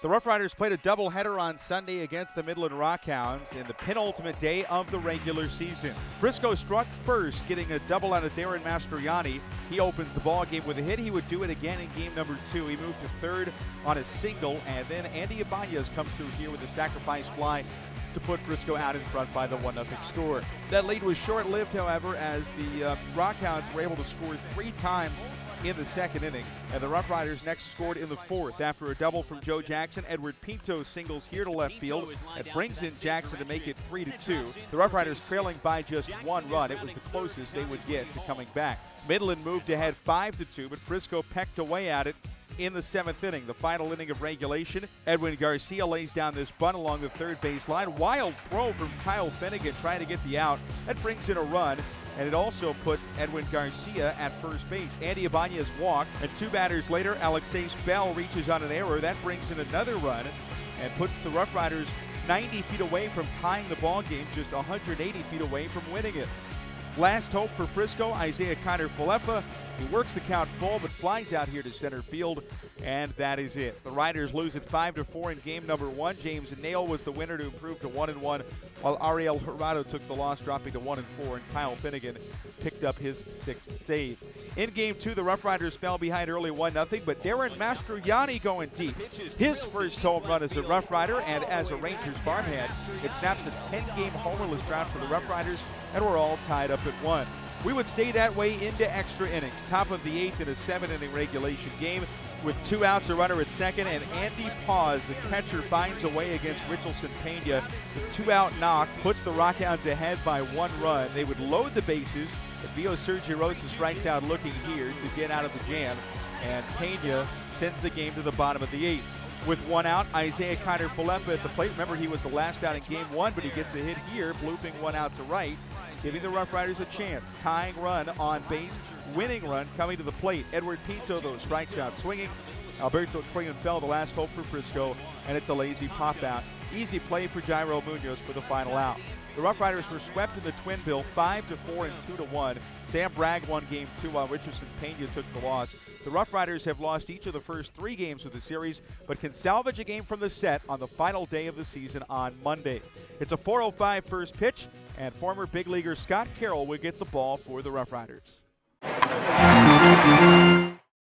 The RoughRiders played a doubleheader on Sunday against the Midland RockHounds in the penultimate day of the regular season. Frisco struck first, getting a double out of Darren Mastroianni. He opens the ball game with a hit. He would do it again in game number 2. He moved to third on a single, and then Andy Ibanez comes through here with a sacrifice fly to put Frisco out in front by the 1-0 score. That lead was short-lived, however, as the RockHounds were able to score 3 times in the second inning, and the RoughRiders next scored in the 4th after a double from Joe Jackson. Edward Pinto singles here to left field and brings in Jackson to make it 3-2. The RoughRiders trailing by just 1 run. It was the closest they would get to coming back. Midland moved ahead 5-2, but Frisco pecked away at it in the 7th inning, the final inning of regulation. Edwin Garcia lays down this bunt along the third baseline. Wild throw from Kyle Finnegan trying to get the out. That brings in a run, and it also puts Edwin Garcia at first base. Andy Ibanez walked, and 2 batters later, Alexis Bell reaches on an error. That brings in another run and puts the RoughRiders 90 feet away from tying the ball game, just 180 feet away from winning it. Last hope for Frisco, Isaiah Kiner-Falefa. He works the count full, but flies out here to center field, and that is it. The Riders lose it 5-4 in game number 1. James Nail was the winner to improve to 1-1, while Ariel Jurado took the loss, dropping to 1-4, and Kyle Finnegan picked up his 6th save. In game 2, the RoughRiders fell behind early 1-0, but Darren Mastroianni going deep. His first home run as a RoughRider and as a Rangers farmhand. It snaps a 10-game homerless drought for the RoughRiders, and we're all tied up at 1. We would stay that way into extra innings. Top of the 8th in a 7-inning regulation game with 2 outs, a runner at second, and Andy Paz, the catcher, finds a way against Richelson Pena. The 2-out knock puts the RockHounds ahead by 1 run. They would load the bases, but Vio Sergio Rosa strikes out looking here to get out of the jam, and Pena sends the game to the bottom of the 8th. With 1 out, Isaiah Kiner-Falefa at the plate. Remember, he was the last out in game 1, but he gets a hit here, blooping 1 out to right, giving the RoughRiders a chance. Tying run on base, winning run coming to the plate. Edward Pinto, though, strikes out swinging. Alberto Triunfel, the last hope for Frisco, and it's a lazy pop out. Easy play for Jairo Munoz for the final out. The RoughRiders were swept in the twin bill 5-4 and 2-1. Sam Bragg won game 2 while Richardson Pena took the loss. The RoughRiders have lost each of the first 3 games of the series, but can salvage a game from the set on the final day of the season on Monday. It's a 4:05 first pitch, and former big leaguer Scott Carroll will get the ball for the RoughRiders.